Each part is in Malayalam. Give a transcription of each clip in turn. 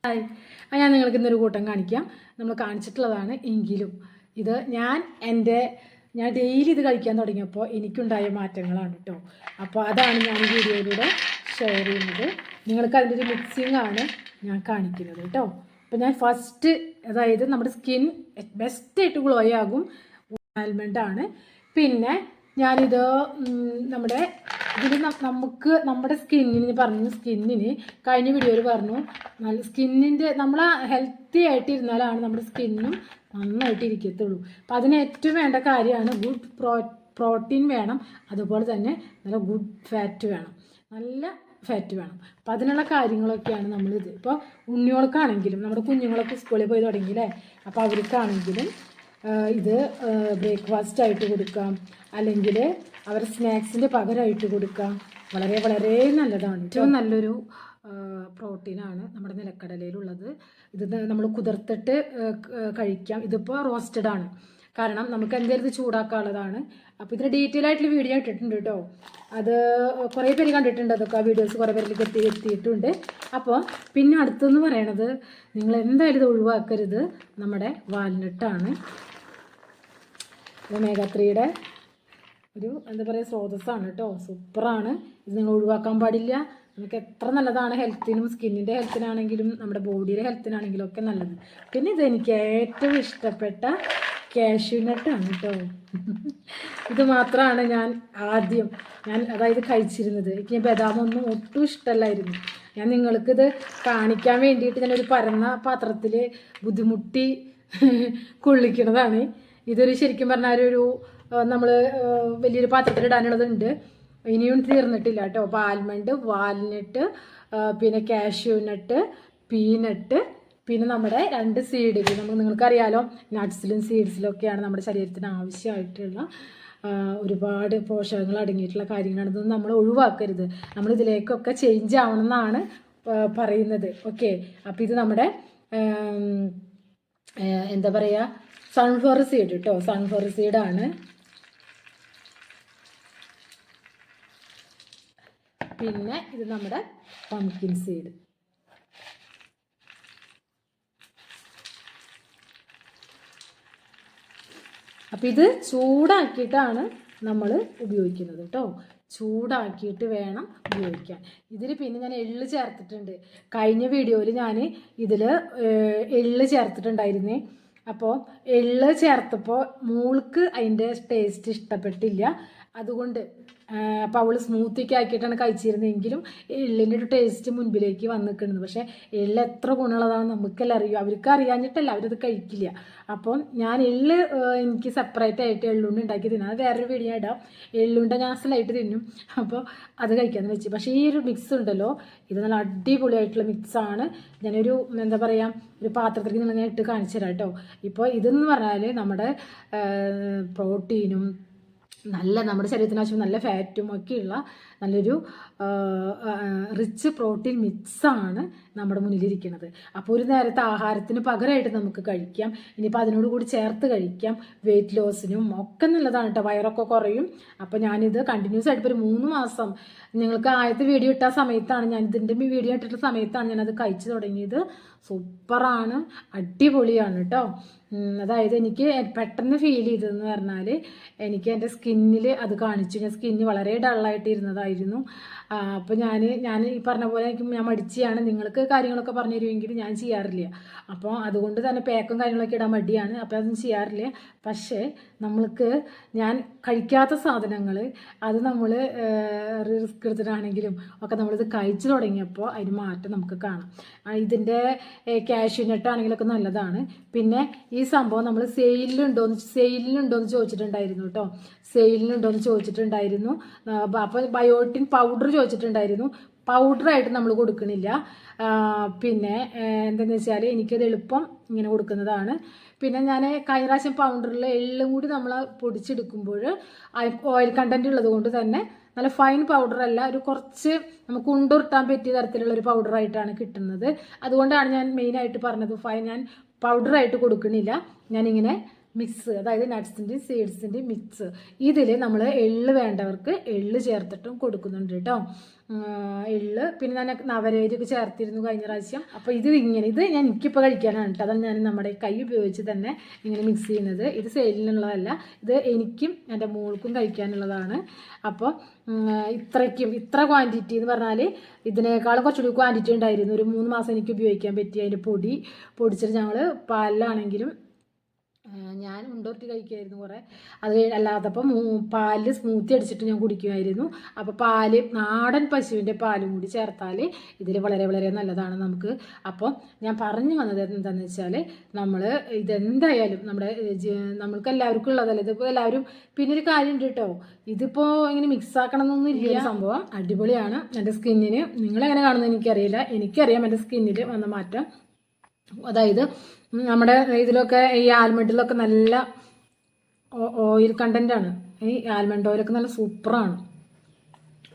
ഹായ് ഞാൻ നിങ്ങൾക്ക് ഇന്നൊരു കൂട്ടം കാണിക്കാം. നമ്മൾ കാണിച്ചിട്ടുള്ളതാണ് എങ്കിലും ഇത് ഞാൻ ഡെയിലി ഇത് കഴിക്കാൻ തുടങ്ങിയപ്പോൾ എനിക്കുണ്ടായ മാറ്റങ്ങളാണ് കേട്ടോ. അപ്പോൾ അതാണ് ഞാൻ ഈ വീഡിയോയിലൂടെ ഷെയർ ചെയ്യുന്നത്. നിങ്ങൾക്ക് അതിൻ്റെ ഒരു മിക്സിംഗ് ആണ് ഞാൻ കാണിക്കുന്നത് കേട്ടോ. അപ്പോൾ ഞാൻ ഫസ്റ്റ് അതായത് നമ്മുടെ സ്കിൻ ബെസ്റ്റായിട്ട് ഗ്ലോ ആകും ആൽമണ്ടാണ്. പിന്നെ ഞാനിത് നമ്മുടെ സ്കിന്നിന് കഴിഞ്ഞ വീഡിയോയിൽ പറഞ്ഞു നല്ല സ്കിന്നിൻ്റെ നമ്മൾ ഹെൽത്തി ആയിട്ട് ഇരുന്നാലാണ് നമ്മുടെ സ്കിന്നും നന്നായിട്ട് ഇരിക്കത്തുള്ളൂ. അപ്പം അതിന് ഏറ്റവും വേണ്ട കാര്യമാണ് ഗുഡ് പ്രോട്ടീൻ വേണം, അതുപോലെ തന്നെ നല്ല ഗുഡ് ഫാറ്റ് വേണം, നല്ല ഫാറ്റ് വേണം. അപ്പം അതിനുള്ള കാര്യങ്ങളൊക്കെയാണ് നമ്മളിത്. ഇപ്പോൾ ഉണ്ണികൾക്കാണെങ്കിലും നമ്മുടെ കുഞ്ഞുങ്ങളൊക്കെ സ്കൂളിൽ പോയി തുടങ്ങിയില്ലേ, അപ്പോൾ അവർക്കാണെങ്കിലും ഇത് ബ്രേക്ക്ഫാസ്റ്റ് ആയിട്ട് കൊടുക്കാം, അല്ലെങ്കിൽ അവർ സ്നാക്സിൻ്റെ പകരമായിട്ട് കൊടുക്കാം. വളരെ വളരെ നല്ലതാണ്. ഏറ്റവും നല്ലൊരു പ്രോട്ടീനാണ് നമ്മുടെ നിലക്കടലയിലുള്ളത്. ഇത് നമ്മൾ കുതിർത്തിട്ട് കഴിക്കാം. ഇതിപ്പോൾ റോസ്റ്റഡ് ആണ്, കാരണം നമുക്ക് എന്തായാലും ചൂടാക്കാനുള്ളതാണ്. അപ്പോൾ ഇതിന് ഡീറ്റെയിൽ ആയിട്ടുള്ള വീഡിയോ ഇട്ടിട്ടുണ്ട് കേട്ടോ. അത് കുറേ പേര് കണ്ടിട്ടുണ്ട്, അതൊക്കെ ആ വീഡിയോസ് കുറേ പേരിലേക്ക് എത്തിയിട്ടുണ്ട്. അപ്പോൾ പിന്നെ അടുത്തെന്ന് പറയണത് നിങ്ങൾ എന്തായാലും ഇത് ഒഴിവാക്കരുത്, നമ്മുടെ വാൽനട്ടാണ്. ഒമേഗ 3യുടെ ഒരു എന്താ പറയുക സ്രോതസ്സാണ് കേട്ടോ. സൂപ്പറാണ്. ഇത് നിങ്ങൾ ഒഴിവാക്കാൻ പാടില്ല. നമുക്ക് എത്ര നല്ലതാണ് ഹെൽത്തിനും, സ്കിന്നിൻ്റെ ഹെൽത്തിനാണെങ്കിലും നമ്മുടെ ബോഡിയുടെ ഹെൽത്തിനാണെങ്കിലും ഒക്കെ നല്ലത്. പിന്നെ ഇതെനിക്ക് ഏറ്റവും ഇഷ്ടപ്പെട്ട കാഷ്യൂനട്ടാണ് കേട്ടോ. ഇത് മാത്രമാണ് ഞാൻ അതായത് കഴിച്ചിരുന്നത്. എനിക്ക് ബദാമൊന്നും ഒട്ടും ഇഷ്ടമല്ലായിരുന്നു. ഞാൻ നിങ്ങൾക്കിത് കാണിക്കാൻ വേണ്ടിയിട്ട് ഞാനൊരു പരന്ന പാത്രത്തിൽ ബുദ്ധിമുട്ടി കൊള്ളിക്കണതാണ്. ഇതൊരു ശരിക്കും പറഞ്ഞാൽ നമ്മൾ വലിയൊരു പാത്രത്തിൽ ഇടാനുള്ളതുണ്ട്, ഇനിയും തീർന്നിട്ടില്ല കേട്ടോ. അപ്പോൾ ആൽമണ്ട്, വാൽനട്ട്, പിന്നെ കാഷ്യൂനട്ട്, പീനട്ട്, പിന്നെ നമ്മുടെ 2 സീഡുകൾ. നിങ്ങൾക്കറിയാലോ നട്ട്സിലും സീഡ്സിലും ഒക്കെയാണ് നമ്മുടെ ശരീരത്തിന് ആവശ്യമായിട്ടുള്ള ഒരുപാട് പോഷകങ്ങൾ അടങ്ങിയിട്ടുള്ള കാര്യങ്ങളാണ്. ഇതൊന്നും നമ്മൾ ഒഴിവാക്കരുത്. നമ്മളിതിലേക്കൊക്കെ ചേഞ്ച് ആവണമെന്നാണ് പറയുന്നത്. ഓക്കെ, അപ്പോൾ ഇത് നമ്മുടെ എന്താ പറയുക സൺഫ്ലവർ സീഡ് കേട്ടോ. സൺഫ്ലവർ സീഡാണ്. പിന്നെ ഇത് നമ്മുടെ പംകിൻ സീഡ്. അപ്പം ഇത് ചൂടാക്കിയിട്ടാണ് നമ്മൾ ഉപയോഗിക്കുന്നത് കേട്ടോ. ചൂടാക്കിയിട്ട് വേണം ഉപയോഗിക്കാൻ. ഇതിൽ പിന്നെ ഞാൻ എള്ള് ചേർത്തിട്ടുണ്ട്. കഴിഞ്ഞ വീഡിയോയിൽ ഞാൻ ഇതിൽ എള്ള് ചേർത്തിട്ടുണ്ടായിരുന്നേ. അപ്പോൾ എള്ള് ചേർത്തപ്പോൾ മോൾക്ക് അതിൻ്റെ ടേസ്റ്റ് ഇഷ്ടപ്പെട്ടില്ല. അതുകൊണ്ട് അപ്പോൾ അവൾ സ്മൂത്തിക്ക് ആക്കിയിട്ടാണ് കഴിച്ചിരുന്നതെങ്കിലും എള്ളിൻ്റെ ഒരു ടേസ്റ്റ് മുൻപിലേക്ക് വന്നിരിക്കുന്നത്. പക്ഷേ എള്ള് എത്ര ഗുണമുള്ളതാണെന്ന് നമുക്കെല്ലാം അറിയും. അവർക്ക് അറിയാഞ്ഞിട്ടല്ല, അവരത് കഴിക്കില്ല. അപ്പം ഞാൻ എനിക്ക് സെപ്പറേറ്റ് ആയിട്ട് എള്ളുണ്ട ഉണ്ടാക്കി തിന്നാം. അത് വേറൊരു വീഡിയോ ഇടാം. എള്ളുണ്ട ഞാൻ അസലായിട്ട് തിന്നും. അപ്പോൾ അത് കഴിക്കാമെന്ന് വെച്ച്. പക്ഷേ ഈ ഒരു മിക്സ് ഉണ്ടല്ലോ, ഇത് നല്ല അടിപൊളിയായിട്ടുള്ള മിക്സാണ്. ഞാനൊരു എന്താ പറയുക ഒരു പാത്രത്തിലേക്ക് നിങ്ങൾ ഇട്ട് കാണിച്ചു തരാം കേട്ടോ. ഇപ്പോൾ ഇതെന്ന് പറഞ്ഞാൽ നമ്മുടെ പ്രോട്ടീനും നമ്മുടെ ശരീരത്തിന് ആവശ്യം നല്ല ഫാറ്റും ഒക്കെയുള്ള നല്ലൊരു റിച്ച് പ്രോട്ടീൻ മിക്സാണ് നമ്മുടെ മുന്നിലിരിക്കുന്നത്. അപ്പോൾ ഒരു നേരത്തെ ആഹാരത്തിന് പകരമായിട്ട് നമുക്ക് കഴിക്കാം. ഇനിയിപ്പോൾ അതിനോട് കൂടി ചേർത്ത് കഴിക്കാം. വെയിറ്റ് ലോസിനും ഒക്കെ നല്ലതാണ് കേട്ടോ. വയറൊക്കെ കുറയും. അപ്പോൾ ഞാനിത് കണ്ടിന്യൂസ് ആയിട്ട് ഒരു 3 മാസം, നിങ്ങൾക്ക് ആദ്യത്തെ വീഡിയോ ഇട്ട സമയത്താണ്, ഞാൻ ഇതിൻ്റെ വീഡിയോ ഇട്ടിട്ടുള്ള സമയത്താണ് ഞാനത് കഴിച്ചു തുടങ്ങിയത്. സൂപ്പറാണ്, അടിപൊളിയാണ് കേട്ടോ. അതായത് എനിക്ക് പെട്ടെന്ന് ഫീൽ ചെയ്തതെന്ന് പറഞ്ഞാൽ എനിക്ക് എൻ്റെ സ്കിന്നിൽ അത് കാണിച്ചു. ഞാൻ സ്കിന്ന് വളരെ ഡള്ളായിട്ടിരുന്നതായിരുന്നു. അപ്പോൾ ഞാൻ ഈ പറഞ്ഞ പോലെ ഞാൻ മടിച്ചാണ്. നിങ്ങൾക്ക് കാര്യങ്ങളൊക്കെ പറഞ്ഞു തരുമെങ്കിൽ ഞാൻ ചെയ്യാറില്ല. അപ്പോൾ അതുകൊണ്ട് തന്നെ പാക്കും കാര്യങ്ങളൊക്കെ ഇടാൻ മടിയാണ്. അപ്പോൾ അതൊന്നും ചെയ്യാറില്ല. പക്ഷേ ഞാൻ കഴിക്കാത്ത സാധനങ്ങൾ അത് നമ്മൾ റിസ്ക് എടുത്തിട്ടാണെങ്കിലും ഒക്കെ നമ്മളിത് കഴിച്ചു തുടങ്ങിയപ്പോൾ അതിന് മാറ്റം നമുക്ക് കാണാം. ഇതിൻ്റെ കാഷ്യൂനട്ടാണെങ്കിലൊക്കെ നല്ലതാണ്. പിന്നെ ഈ സംഭവം നമ്മൾ സെയിലിനുണ്ടോയെന്ന് ചോദിച്ചിട്ടുണ്ടായിരുന്നു കേട്ടോ. സെയിലിനുണ്ടോയെന്ന് ചോദിച്ചിട്ടുണ്ടായിരുന്നു. അപ്പോൾ ബയോട്ടിൻ പൗഡർ ചോദിച്ചിട്ടുണ്ടായിരുന്നു. പൗഡറായിട്ട് നമ്മൾ കൊടുക്കണില്ല. പിന്നെ എന്താണെന്ന് വെച്ചാൽ എനിക്കത് എളുപ്പം ഇങ്ങനെ കൊടുക്കുന്നതാണ്. പിന്നെ ഞാൻ കഴിഞ്ഞ പ്രാവശ്യം പൗഡറിൽ എള്ളും കൂടി നമ്മൾ പൊടിച്ചെടുക്കുമ്പോൾ ഓയിൽ കണ്ടൻറ്റ് ഉള്ളത് കൊണ്ട് തന്നെ നല്ല ഫൈൻ പൗഡറല്ല, ഒരു കുറച്ച് നമുക്ക് ഉണ്ടുരുട്ടാൻ പറ്റിയ തരത്തിലുള്ളൊരു പൗഡറായിട്ടാണ് കിട്ടുന്നത്. അതുകൊണ്ടാണ് ഞാൻ മെയിനായിട്ട് പറഞ്ഞത് ഞാൻ പൗഡറായിട്ട് കൊടുക്കണില്ല. ഞാനിങ്ങനെ മിക്സ്, അതായത് നട്ട്സിൻ്റെയും സീഡ്സിൻ്റെയും മിക്സ്. ഇതിൽ നമ്മൾ എള്ള് വേണ്ടവർക്ക് എള്ള് ചേർത്തിട്ടും കൊടുക്കുന്നുണ്ട് കേട്ടോ. എള്ള് പിന്നെ ഞാൻ നവരയൊക്കെ ചേർത്തിരുന്നു കഴിഞ്ഞ പ്രാവശ്യം. അപ്പോൾ ഇത് ഞാൻ എനിക്കിപ്പോൾ കഴിക്കാനാണ് കേട്ടോ. അതാണ് ഞാൻ നമ്മുടെ കൈ ഉപയോഗിച്ച് തന്നെ ഇങ്ങനെ മിക്സ് ചെയ്യുന്നത്. ഇത് സെയിലിനുള്ളതല്ല, ഇത് എനിക്കും എൻ്റെ മോൾക്കും കഴിക്കാനുള്ളതാണ്. അപ്പോൾ ഇത്ര ക്വാൻറ്റിറ്റി എന്ന് പറഞ്ഞാൽ ഇതിനേക്കാളും കുറച്ചുകൂടി ക്വാൻറ്റിറ്റി ഉണ്ടായിരുന്നു. ഒരു 3 മാസം എനിക്ക് ഉപയോഗിക്കാൻ പറ്റി. അതിൻ്റെ പൊടിച്ചിട്ട് ഞങ്ങൾ പാലിലാണെങ്കിലും ഞാൻ ഉണ്ടോർത്തി കഴിക്കുമായിരുന്നു കുറേ. അത് അല്ലാത്തപ്പോൾ പാലിൽ സ്മൂത്തി അടിച്ചിട്ട് ഞാൻ കുടിക്കുമായിരുന്നു. അപ്പോൾ നാടൻ പശുവിൻ്റെ പാലും കൂടി ചേർത്താൽ ഇതിൽ വളരെ വളരെ നല്ലതാണ് നമുക്ക്. അപ്പോൾ ഞാൻ പറഞ്ഞു വന്നത് എന്താണെന്ന് വെച്ചാൽ നമ്മൾ ഇതെന്തായാലും നമ്മൾക്ക് എല്ലാവർക്കും ഉള്ളതല്ല. ഇതിപ്പോൾ എല്ലാവരും പിന്നെ ഒരു കാര്യം ഉണ്ട് കേട്ടോ, ഇതിപ്പോൾ ഇങ്ങനെ മിക്സ് ആക്കണമെന്നൊന്നും ഇല്ല. സംഭവം അടിപൊളിയാണ്. എൻ്റെ സ്കിന്നിന് നിങ്ങളെങ്ങനെ കാണുന്നത് എനിക്കറിയില്ല, എനിക്കറിയാം എൻ്റെ സ്കിന്നിൽ വന്ന മാറ്റം. അതായത് നമ്മുടെ ഇതിലൊക്കെ ഈ ആൽമണ്ടിലൊക്കെ നല്ല ഓയിൽ കണ്ടൻ്റാണ്. ഈ ആൽമണ്ട് ഓയിലൊക്കെ നല്ല സൂപ്പറാണ്,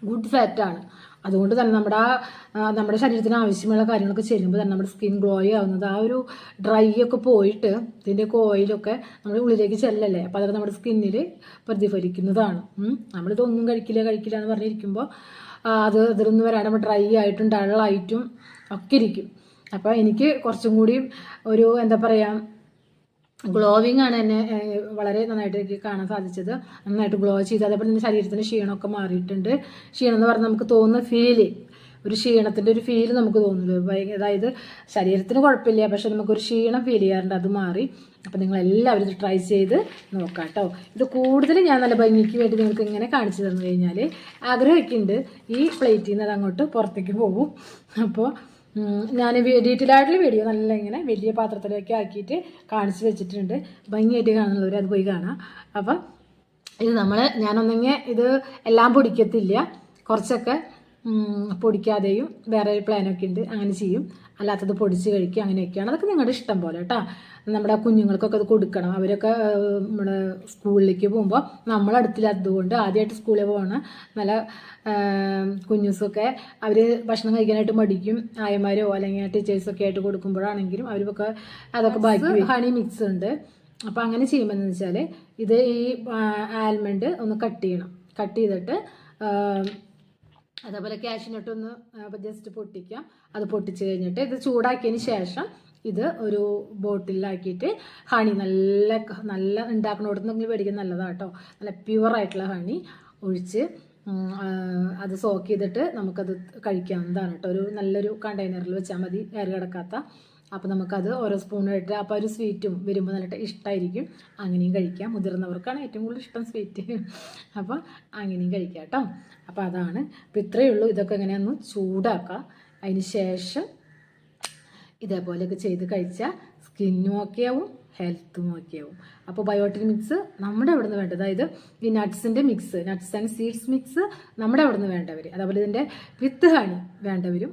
ഗുഡ് ഫാറ്റാണ്. അതുകൊണ്ട് തന്നെ നമ്മുടെ ശരീരത്തിന് ആവശ്യമുള്ള കാര്യങ്ങളൊക്കെ ചെല്ലുമ്പോൾ തന്നെ നമ്മുടെ സ്കിൻ ഗ്ലോ ആവുന്നത്, ആ ഒരു ഡ്രൈ ഒക്കെ പോയിട്ട് ഇതിൻ്റെയൊക്കെ ഓയിലൊക്കെ നമ്മുടെ ഉള്ളിലേക്ക് ചെല്ലല്ലേ. അപ്പോൾ അതൊക്കെ നമ്മുടെ സ്കിന്നിൽ പ്രതിഫലിക്കുന്നതാണ്. നമ്മളിതൊന്നും കഴിക്കില്ല എന്ന് പറഞ്ഞിരിക്കുമ്പോൾ അതിലൊന്നും വരാണ്ട് നമ്മൾ ഡ്രൈ ആയിട്ടും ഡള്ളായിട്ടും ഒക്കെ ഇരിക്കും. അപ്പോൾ എനിക്ക് കുറച്ചും കൂടി ഒരു എന്താ പറയുക, ഗ്ലോവിങ് ആണ് എന്നെ വളരെ നന്നായിട്ട് എനിക്ക് കാണാൻ സാധിച്ചത്. നന്നായിട്ട് ഗ്ലോ ചെയ്ത്, അതേപോലെ തന്നെ ശരീരത്തിൻ്റെ ക്ഷീണമൊക്കെ മാറിയിട്ടുണ്ട്. ക്ഷീണം എന്ന് പറഞ്ഞാൽ നമുക്ക് തോന്നുന്ന ഒരു ക്ഷീണത്തിൻ്റെ ഒരു ഫീല് നമുക്ക് തോന്നുന്നു. അതായത് ശരീരത്തിന് കുഴപ്പമില്ല, പക്ഷെ നമുക്കൊരു ക്ഷീണം ഫീൽ ചെയ്യാറുണ്ട്, അത് മാറി. അപ്പോൾ നിങ്ങളെല്ലാവരും ഇത് ട്രൈ ചെയ്ത് നോക്കാം കേട്ടോ. ഇത് കൂടുതൽ ഞാൻ നല്ല ഭംഗിക്ക് വേണ്ടി നിങ്ങൾക്ക് ഇങ്ങനെ കാണിച്ചു തന്നു കഴിഞ്ഞാൽ ആഗ്രഹിക്കുന്നുണ്ട് ഈ പ്ലേറ്റിൽ നിന്ന് അത് അങ്ങോട്ട് പുറത്തേക്ക് പോകും. അപ്പോൾ ഞാൻ ഡീറ്റെയിൽ ആയിട്ടുള്ള വീഡിയോ നല്ല ഇങ്ങനെ വലിയ പാത്രത്തിലേക്ക് ആക്കിയിട്ട് കാണിച്ച് വെച്ചിട്ടുണ്ട്. ഭംഗിയായിട്ട് കാണുന്നവർ അത് പോയി കാണാം. അപ്പം ഇത് ഞാനൊന്നെങ്കിൽ ഇത് എല്ലാം പൊടിക്കത്തില്ല, കുറച്ചൊക്കെ പൊടിക്കാതെയും വേറെ ഒരു പ്ലാനൊക്കെ ഉണ്ട്, അങ്ങനെ ചെയ്യും. അല്ലാത്തത് പൊടിച്ച് കഴിക്കുക, അങ്ങനെയൊക്കെയാണ്. അതൊക്കെ നിങ്ങളുടെ ഇഷ്ടം പോലെ കേട്ടോ. നമ്മുടെ കുഞ്ഞുങ്ങൾക്കൊക്കെ അത് കൊടുക്കണം. അവരൊക്കെ നമ്മുടെ സ്കൂളിലേക്ക് പോകുമ്പോൾ നമ്മളടുത്തില്ലാത്തതുകൊണ്ട് ആദ്യമായിട്ട് സ്കൂളിൽ പോകണം നല്ല കുഞ്ഞുസൊക്കെ അവർ ഭക്ഷണം കഴിക്കാനായിട്ട് മടിക്കും. ആയമാരോ അല്ലെങ്കിൽ ടീച്ചേഴ്സൊക്കെ ആയിട്ട് കൊടുക്കുമ്പോഴാണെങ്കിലും അവർക്കൊക്കെ അതൊക്കെ ബാക്കി ഹണി മിക്സ് ഉണ്ട്. അപ്പോൾ അങ്ങനെ ചെയ്യുമ്പോൾ എന്ന് വെച്ചാൽ ഇത് ഈ ആൽമണ്ട് ഒന്ന് കട്ട് ചെയ്തിട്ട് അതേപോലെ കാഷ്യൂനട്ട് ഒന്ന് ജസ്റ്റ് പൊട്ടിക്കാം. അത് പൊട്ടിച്ച് കഴിഞ്ഞിട്ട് ഇത് ചൂടാക്കിയതിന് ശേഷം ഇത് ഒരു ബോട്ടിലാക്കിയിട്ട് ഹണി നല്ല ഉണ്ടാക്കണോടത്തുനിന്ന് മേടിക്കാൻ നല്ലതാണ് കേട്ടോ. നല്ല പ്യുവറായിട്ടുള്ള ഹണി ഒഴിച്ച് അത് സോക്ക് ചെയ്തിട്ട് നമുക്കത് കഴിക്കാവുന്നതാണ് കേട്ടോ. നല്ലൊരു കണ്ടെയ്നറിൽ വെച്ചാൽ മതി, എയർ കിടക്കാത്ത. അപ്പോൾ നമുക്കത് ഓരോ സ്പൂണായിട്ട്, അപ്പോൾ ഒരു സ്വീറ്റും വരുമ്പോൾ നല്ല ഇഷ്ടമായിരിക്കും. അങ്ങനെയും കഴിക്കാം. മുതിർന്നവർക്കാണ് ഏറ്റവും കൂടുതൽ ഇഷ്ടം സ്വീറ്റ്. അപ്പോൾ അങ്ങനെയും കഴിക്കാം കേട്ടോ. അപ്പോൾ അതാണ്. അപ്പോൾ ഇത്രയേ ഉള്ളൂ. ഇതൊക്കെ എങ്ങനെയൊന്ന് ചൂടാക്കുക. അതിന് ശേഷം ഇതേപോലെയൊക്കെ ചെയ്ത് കഴിച്ചാൽ സ്കിന്നും ഓക്കെ ആവും, ഹെൽത്തും ഓക്കെ ആവും. അപ്പോൾ ബയോട്ടിക് മിക്സ് നമ്മുടെ അവിടെ നിന്ന് വേണ്ടത്, അതായത് ഈ നട്ട്സിൻ്റെ mix, nuts and seeds mix നമ്മുടെ അവിടെ നിന്ന് വേണ്ടവർ, അതേപോലെ ഇതിൻ്റെ വിത്ത് ഹണി വേണ്ടവരും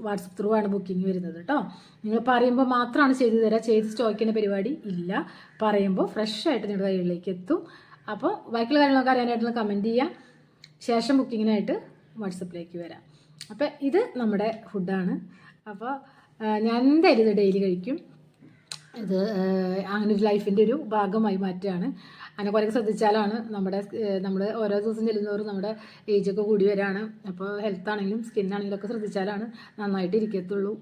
വാട്സപ്പ് ത്രൂ ആണ് ബുക്കിംഗ് വരുന്നത് കേട്ടോ. നിങ്ങൾ പറയുമ്പോൾ മാത്രമാണ് ചെയ്തു തരാം, ചെയ്ത് സ്റ്റോക്ക് ചെയ്യുന്ന പരിപാടി ഇല്ല. പറയുമ്പോൾ ഫ്രഷ് ആയിട്ട് നിങ്ങളുടെ കയ്യിലേക്ക് എത്തും. അപ്പോൾ ബാക്കിയുള്ള കാര്യങ്ങളൊക്കെ അറിയാനായിട്ടുള്ള കമൻറ്റ് ചെയ്യാം. ശേഷം ബുക്കിങ്ങിനായിട്ട് വാട്സപ്പിലേക്ക് വരാം. അപ്പോൾ ഇത് നമ്മുടെ ഫുഡാണ്. അപ്പോൾ ഞാൻ എന്തായാലും ഇത് ഡെയിലി കഴിക്കും. ഇത് അങ്ങനെ ഒരു ലൈഫിൻ്റെ ഒരു ഭാഗമായി മാറ്റുകയാണ്. അങ്ങനെ കുറേ ശ്രദ്ധിച്ചാലാണ് നമ്മൾ ഓരോ ദിവസം ചെല്ലുന്നവരും നമ്മുടെ ഏജൊക്കെ കൂടി വരികയാണ്. അപ്പോൾ ഹെൽത്താണെങ്കിലും സ്കിന്നാണെങ്കിലും ഒക്കെ ശ്രദ്ധിച്ചാലാണ് നന്നായിട്ട് ഇരിക്കത്തുള്ളൂ.